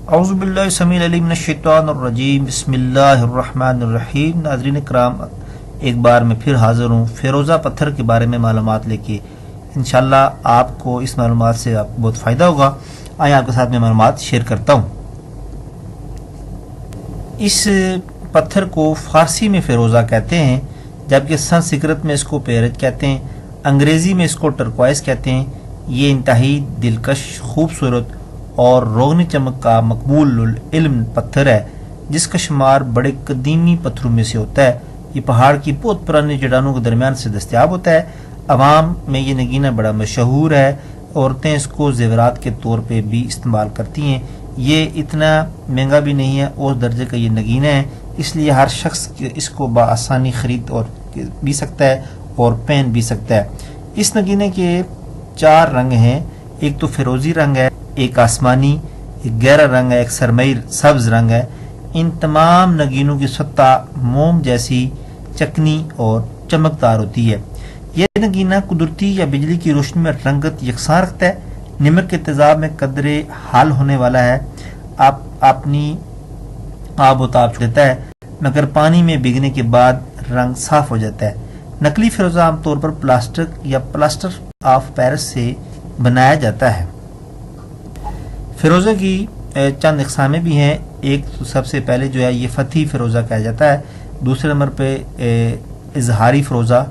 اعوذ باللہ السمیع العلیم من الشیطان الرجیم، بسم اللہ الرحمن الرحیم۔ ناظرین کرام، ایک بار میں پھر حاضر ہوں فیروزہ پتھر کے بارے میں معلومات لے کے۔ انشاءاللہ آپ کو اس معلومات سے آپ کو بہت فائدہ ہوگا۔ آئیں آپ کے ساتھ میں معلومات شیئر کرتا ہوں۔ اس پتھر کو فارسی میں فیروزہ کہتے ہیں، جبکہ سنسکرت میں اس کو پیرج کہتے ہیں، انگریزی میں اس کو ٹرکوائز کہتے ہیں۔ یہ انتہائی دلکش، خوبصورت اور روغنی چمک کا مقبول العلم پتھر ہے، جس کا شمار بڑے قدیمی پتھروں میں سے ہوتا ہے۔ یہ پہاڑ کی بہت پرانی چٹانوں کے درمیان سے دستیاب ہوتا ہے۔ عوام میں یہ نگینہ بڑا مشہور ہے، عورتیں اس کو زیورات کے طور پہ بھی استعمال کرتی ہیں۔ یہ اتنا مہنگا بھی نہیں ہے، اس درجے کا یہ نگینہ ہے، اس لیے ہر شخص اس کو بآسانی خرید اور بھی سکتا ہے اور پہن بھی سکتا ہے۔ اس نگینے کے 4 رنگ ہیں، ایک تو فیروزی رنگ ہے، ایک آسمانی، ایک گہرا رنگ ہے، ایک سرمئی سبز رنگ ہے۔ ان تمام نگینوں کی سطح موم جیسی چکنی اور چمکدار ہوتی ہے۔ یہ نگینہ قدرتی یا بجلی کی روشنی میں رنگت یکساں رکھتا ہے، نمک کے تیزاب میں قدرے حل ہونے والا ہے، اپنی آب و تاب چھوڑ دیتا ہے، مگر پانی میں بھیگنے کے بعد رنگ صاف ہو جاتا ہے۔ نقلی فیروزہ عام طور پر پلاسٹک یا پلاسٹر آف پیرس سے بنایا جاتا ہے۔ فیروزہ کی چند اقسامیں بھی ہیں۔ ایک سب سے پہلے جو ہے یہ فتحی فیروزہ کہا جاتا ہے، دوسرے نمبر پہ اظہاری فیروزہ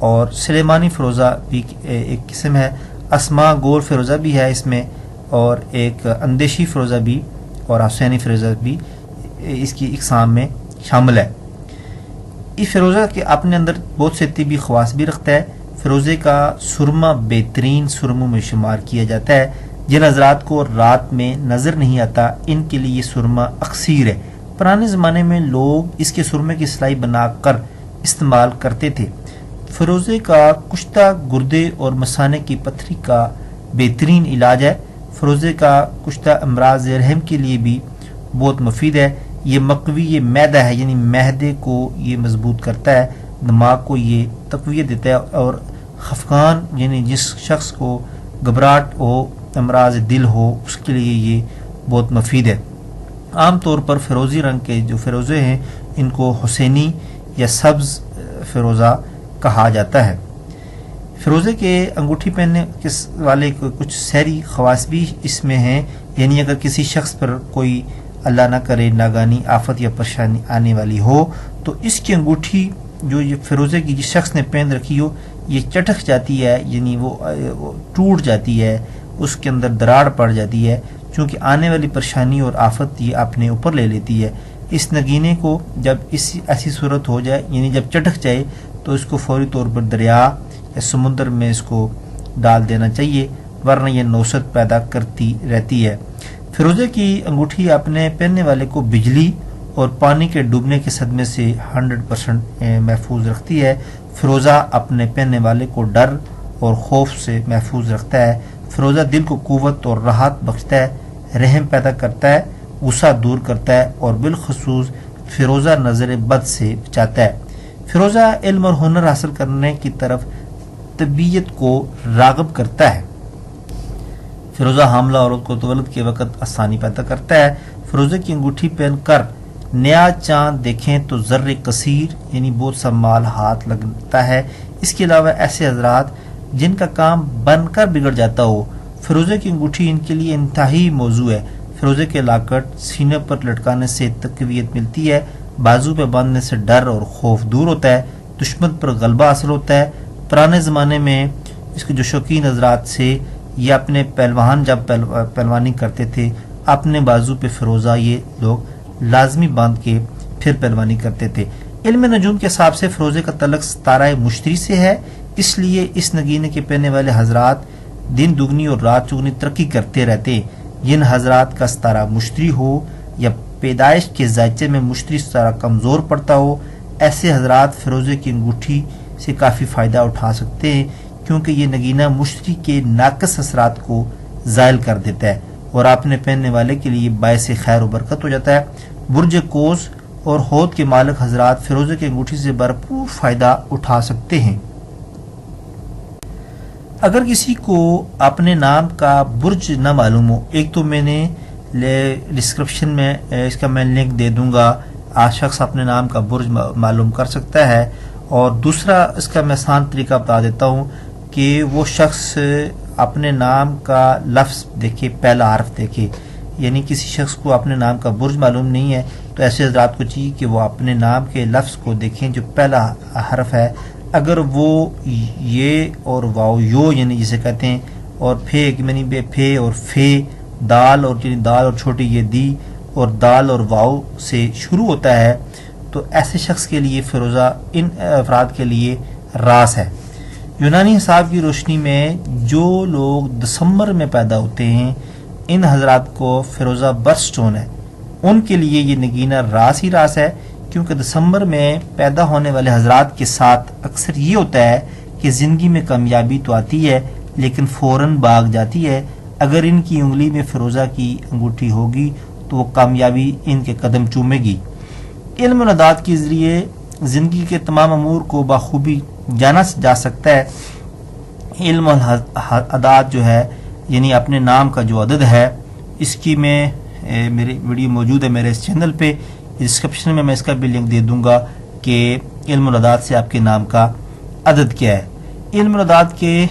اور سلیمانی فیروزہ بھی ایک قسم ہے۔ اسما گول فیروزہ بھی ہے اس میں، اور ایک اندیشی فیروزہ بھی اور حسینی فیروزہ بھی اس کی اقسام میں شامل ہے۔ اس فیروزہ کے اپنے اندر بہت سے طبی خواص بھی رکھتا ہے۔ فیروزے کا سرما بہترین سرموں میں شمار کیا جاتا ہے۔ جن حضرات کو رات میں نظر نہیں آتا، ان کے لیے یہ سرما اکثیر ہے۔ پرانے زمانے میں لوگ اس کے سرمے کی سلائی بنا کر استعمال کرتے تھے۔ فیروزے کا کشتہ گردے اور مثانے کی پتھری کا بہترین علاج ہے۔ فیروزے کا کشتہ امراض رحم کے لیے بھی بہت مفید ہے۔ یہ مقوی معدہ ہے، یعنی معدے کو یہ مضبوط کرتا ہے، دماغ کو یہ تقویت دیتا ہے، اور خفقان یعنی جس شخص کو گھبراہٹ ہو، امراض دل ہو، اس کے لیے یہ بہت مفید ہے۔ عام طور پر فیروزی رنگ کے جو فیروزے ہیں ان کو حسینی یا سبز فیروزہ کہا جاتا ہے۔ فیروزے کے انگوٹھی پہننے والے کچھ سحری خواص بھی اس میں ہیں، یعنی اگر کسی شخص پر کوئی اللہ نہ کرے ناگانی آفت یا پریشانی آنے والی ہو تو اس کی انگوٹھی جو یہ فیروزے کی جس شخص نے پہن رکھی ہو یہ چٹک جاتی ہے، یعنی وہ ٹوٹ جاتی ہے، اس کے اندر دراڑ پڑ جاتی ہے، چونکہ آنے والی پریشانی اور آفت یہ اپنے اوپر لے لیتی ہے۔ اس نگینے کو جب ایسی صورت ہو جائے، یعنی جب چٹک جائے، تو اس کو فوری طور پر دریا یا سمندر میں اس کو ڈال دینا چاہیے، ورنہ یہ نوست پیدا کرتی رہتی ہے۔ فیروزے کی انگوٹھی اپنے پہننے والے کو بجلی اور پانی کے ڈوبنے کے صدمے سے 100% محفوظ رکھتی ہے۔ فیروزہ اپنے پہننے والے کو ڈر اور خوف سے محفوظ رکھتا ہے۔ فیروزہ دل کو قوت اور راحت بخشتا ہے، رحم پیدا کرتا ہے، غصہ دور کرتا ہے، اور بالخصوص فیروزہ نظر بد سے بچاتا ہے۔ فیروزہ علم اور ہنر حاصل کرنے کی طرف طبیعت کو راغب کرتا ہے۔ فیروزہ حاملہ عورت کو تولد کے وقت آسانی پیدا کرتا ہے۔ فیروزے کی انگوٹھی پہن کر نیا چاند دیکھیں تو ذرے کثیر یعنی بہت سا مال ہاتھ لگتا ہے۔ اس کے علاوہ ایسے حضرات جن کا کام بن کر بگڑ جاتا ہو، فیروزے کی انگوٹھی ان کے لیے انتہائی موضوع ہے۔ فیروزے کے لاکٹ سینے پر لٹکانے سے تقویت ملتی ہے، بازو پہ باندھنے سے ڈر اور خوف دور ہوتا ہے، دشمن پر غلبہ حاصل ہوتا ہے۔ پرانے زمانے میں اس کے جو شوقین حضرات سے یہ اپنے پہلوان جب پہلوانی کرتے تھے، اپنے بازو پہ فیروزہ یہ لوگ لازمی باندھ کے پھر پہلوانی کرتے تھے۔ علم نجوم کے حساب سے فیروزے کا تعلق ستارہ مشتری سے ہے، اس لیے اس نگینے کے پہننے والے حضرات دن دگنی اور رات چگنی ترقی کرتے رہتے ہیں۔ جن حضرات کا ستارہ مشتری ہو یا پیدائش کے ذائچے میں مشتری ستارہ کمزور پڑتا ہو، ایسے حضرات فیروزے کی انگوٹھی سے کافی فائدہ اٹھا سکتے ہیں، کیونکہ یہ نگینہ مشتری کے ناقص اثرات کو زائل کر دیتا ہے اور اپنے پہننے والے کے لیے باعث خیر و برکت ہو جاتا ہے۔ برج قوس اور حوت کے مالک حضرات فیروزے کی انگوٹھی سے بھرپور فائدہ اٹھا سکتے ہیں۔ اگر کسی کو اپنے نام کا برج نہ معلوم ہو، ایک تو میں نے ڈسکرپشن میں اس کا میں لنک دے دوں گا. آج شخص اپنے نام کا برج معلوم کر سکتا ہے. اور دوسرا اس کا میں آسان طریقہ بتا دیتا ہوں کہ وہ شخص اپنے نام کا لفظ دیکھے، پہلا حرف دیکھے. یعنی کسی شخص کو اپنے نام کا برج معلوم نہیں ہے تو ایسے حضرات کو چاہیے کہ وہ اپنے نام کے لفظ کو دیکھیں جو پہلا حرف ہے. اگر وہ یہ اور واو یو یعنی جسے کہتے ہیں اور پھے یعنی بے پھے اور فے، دال اور یعنی دال اور چھوٹی یہ دی اور دال اور واو سے شروع ہوتا ہے تو ایسے شخص کے لیے فیروزہ ان افراد کے لیے راس ہے. یونانی حساب کی روشنی میں جو لوگ دسمبر میں پیدا ہوتے ہیں ان حضرات کو فیروزہ برتھ سٹون ہے. ان کے لیے یہ نگینہ راس ہی راس ہے، کیونکہ دسمبر میں پیدا ہونے والے حضرات کے ساتھ اکثر یہ ہوتا ہے کہ زندگی میں کامیابی تو آتی ہے لیکن فوراً بھاگ جاتی ہے. اگر ان کی انگلی میں فیروزہ کی انگوٹھی ہوگی تو وہ کامیابی ان کے قدم چومے گی. علم العداد کے ذریعے زندگی کے تمام امور کو بخوبی جانا جا سکتا ہے. علم العداد جو ہے یعنی اپنے نام کا جو عدد ہے، اس کی میں میری ویڈیو موجود ہے میرے اس چینل پہ. ڈسکرپشن میں اس کا بھی لنک دے دوں گا کہ علم العداد سے آپ کے نام کا عدد کیا ہے. علم العداد کے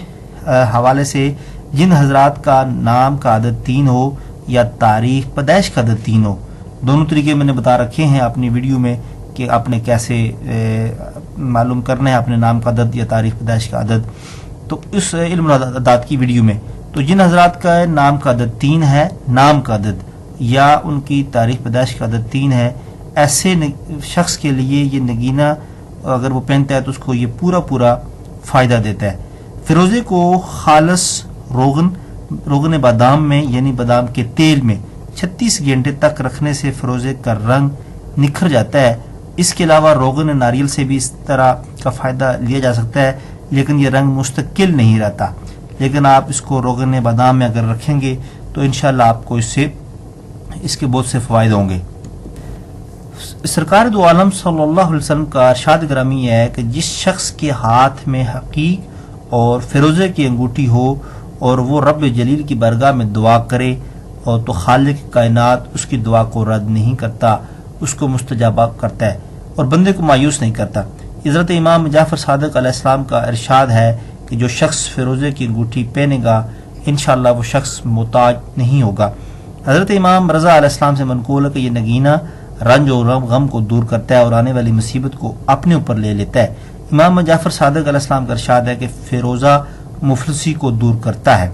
حوالے سے جن حضرات کا نام کا عدد 3 ہو یا تاریخ پیدائش کا عدد 3 ہو، دونوں طریقے میں نے بتا رکھے ہیں اپنی ویڈیو میں کہ آپ نے کیسے معلوم کرنا ہے اپنے نام کا عدد یا تاریخ پیدائش کا عدد. تو اس علم العداد کی ویڈیو میں تو جن حضرات کا نام کا عدد 3 ہے، نام کا عدد یا ان کی تاریخ پیدائش کا عدد 3 ہے، ایسے شخص کے لیے یہ نگینہ اگر وہ پہنتا ہے تو اس کو یہ پورا فائدہ دیتا ہے. فیروزے کو خالص روغن بادام میں یعنی بادام کے تیل میں 36 گھنٹے تک رکھنے سے فیروزے کا رنگ نکھر جاتا ہے. اس کے علاوہ روغن ناریل سے بھی اس طرح کا فائدہ لیا جا سکتا ہے، لیکن یہ رنگ مستقل نہیں رہتا. لیکن آپ اس کو روغن بادام میں اگر رکھیں گے تو انشاءاللہ آپ کو اس کے بہت سے فوائد ہوں گے. سرکار دو عالم صلی اللہ علیہ وسلم کا ارشاد گرامی ہے کہ جس شخص کے ہاتھ میں حقیق اور فیروزے کی انگوٹھی ہو اور وہ رب جلیل کی بارگاہ میں دعا کرے اور تو خالق کائنات اس کی دعا کو رد نہیں کرتا، اس کو مستجاب کرتا ہے اور بندے کو مایوس نہیں کرتا. حضرت امام جعفر صادق علیہ السلام کا ارشاد ہے کہ جو شخص فیروزے کی انگوٹھی پہنے گا انشاءاللہ وہ شخص محتاج نہیں ہوگا. حضرت امام رضا علیہ السلام سے منقول ہے کہ یہ نگینہ رنج اور غم کو دور کرتا ہے اور آنے والی مصیبت کو اپنے اوپر لے لیتا ہے. امام جعفر صادق علیہ السلام کا ارشاد ہے کہ فیروزہ مفلسی کو دور کرتا ہے.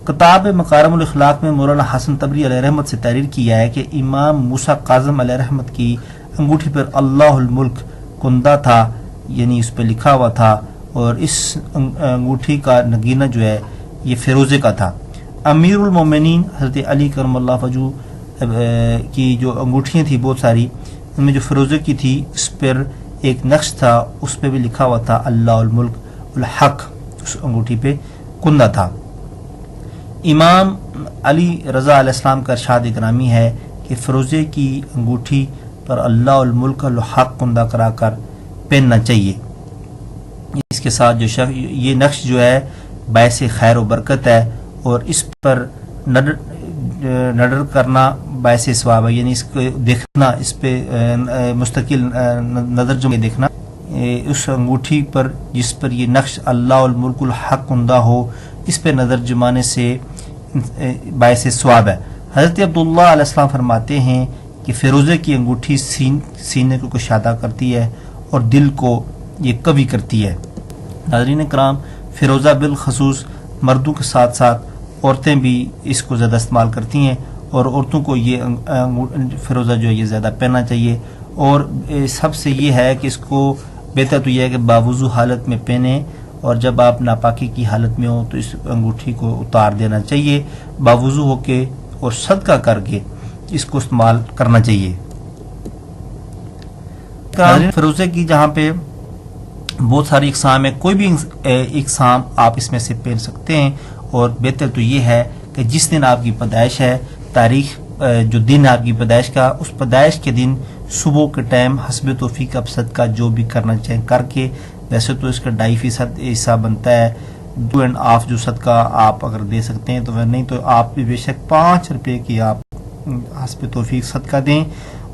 کتاب مکارم الاخلاق میں مولانا حسن تبری علیہ رحمت سے تحریر کیا ہے کہ امام موسیٰ کاظم علیہ رحمت کی انگوٹھی پر اللہ الملک کندہ تھا، یعنی اس پہ لکھا ہوا تھا، اور اس انگوٹھی کا نگینہ جو ہے یہ فیروزے کا تھا. امیر المومنین حضرت علی کرم اللہ وجہہ کی جو انگوٹھیاں تھیں بہت ساری، ان میں جو فیروزے کی تھی اس پر ایک نقش تھا، اس پہ بھی لکھا ہوا تھا اللہ الملک الحق، اس انگوٹھی پہ کندہ تھا. امام علی رضا علیہ السلام کا ارشاد گرامی ہے کہ فیروزے کی انگوٹھی پر اللہ الملک الحق کندہ کرا کر پہننا چاہیے. اس کے ساتھ جو یہ نقش جو ہے باعث خیر و برکت ہے اور اس پر نظر کرنا باعث ثواب ہے، یعنی اس کو دیکھنا، اس پہ مستقل نظر جو دیکھنا اس انگوٹھی پر جس پر یہ نقش اللہ الملک الحق کندہ ہو، اس پہ نظر جمانے سے باعث ثواب ہے. حضرت عبداللہ علیہ السلام فرماتے ہیں کہ فیروزے کی انگوٹھی سینے کو کشادہ کرتی ہے اور دل کو یہ قوی کرتی ہے. ناظرین کرام، فیروزہ بالخصوص مردوں کے ساتھ ساتھ عورتیں بھی اس کو زیادہ استعمال کرتی ہیں اور عورتوں کو یہ فیروزہ جو ہے یہ زیادہ پہننا چاہیے. اور سب سے یہ ہے کہ اس کو بہتر تو یہ ہے کہ باوضو حالت میں پہنیں، اور جب آپ ناپاکی کی حالت میں ہوں تو اس انگوٹھی کو اتار دینا چاہیے، باوضو ہو کے اور صدقہ کر کے اس کو استعمال کرنا چاہیے. فیروزے کی جہاں پہ بہت ساری اقسام ہے، کوئی بھی اقسام آپ اس میں سے پہن سکتے ہیں، اور بہتر تو یہ ہے کہ جس دن آپ کی پیدائش ہے، تاریخ جو دن آپ کی پیدائش کا، اس پیدائش کے دن صبح کے ٹائم حسب توفیق آپ صدقہ جو بھی کرنا چاہیں کر کے، ویسے تو اس کا 2.5% حصہ بنتا ہے، 2.5 جو صدقہ آپ اگر دے سکتے ہیں تو نہیں تو آپ بھی بے شک 5 روپے کی آپ حسب توفیق صدقہ دیں،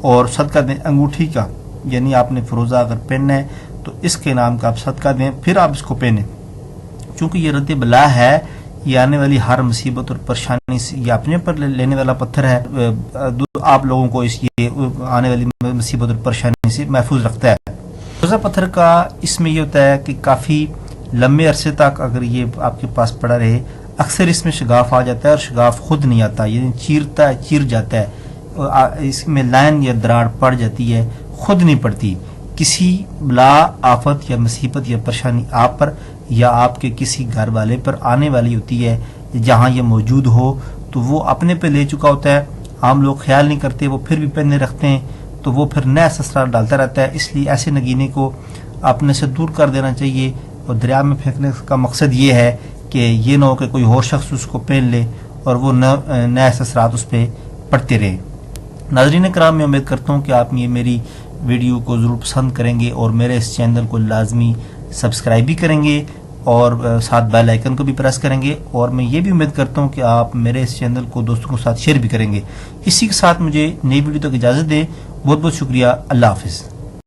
اور صدقہ دیں انگوٹھی کا، یعنی آپ نے فروزہ اگر پہننا ہے تو اس کے نام کا آپ صدقہ دیں، پھر آپ اس کو پہنیں، چونکہ یہ رد بلا ہے، یہ آنے والی ہر مصیبت اور پریشانی سے یہ اپنے پر لینے والا پتھر ہے، آپ لوگوں کو اس یہ آنے والی مصیبت اور پریشانی سے محفوظ رکھتا ہے۔ فروزہ پتھر کا اس میں یہ ہوتا ہے کہ کافی لمبے عرصے تک اگر یہ آپ کے پاس پڑا رہے، اکثر اس میں شگاف آ جاتا ہے اور شگاف خود نہیں آتا، یعنی چیر جاتا ہے، اس میں لائن یا دراڑ پڑ جاتی ہے، خود نہیں پڑتی۔ کسی بلا، آفت یا مصیبت یا پریشانی آپ پر یا آپ کے کسی گھر والے پر آنے والی ہوتی ہے، جہاں یہ موجود ہو تو وہ اپنے پہ لے چکا ہوتا ہے، عام لوگ خیال نہیں کرتے، وہ پھر بھی پہنے رکھتے ہیں، تو وہ پھر نیا سسرا ڈالتا رہتا ہے۔ اس لیے ایسے نگینے کو اپنے سے دور کر دینا چاہیے، اور دریا میں پھینکنے کا مقصد یہ ہے کہ یہ نہ ہو کہ کوئی اور شخص اس کو پہن لے اور وہ نئے اثرات اس پہ پڑتے رہے۔ ناظرین کرام، میں امید کرتا ہوں کہ آپ یہ میری ویڈیو کو ضرور پسند کریں گے اور میرے اس چینل کو لازمی سبسکرائب بھی کریں گے اور ساتھ بیل آئیکن کو بھی پریس کریں گے، اور میں یہ بھی امید کرتا ہوں کہ آپ میرے اس چینل کو دوستوں کے ساتھ شیئر بھی کریں گے۔ اسی کے ساتھ مجھے نئی ویڈیو تک اجازت دیں، بہت بہت شکریہ، اللہ حافظ۔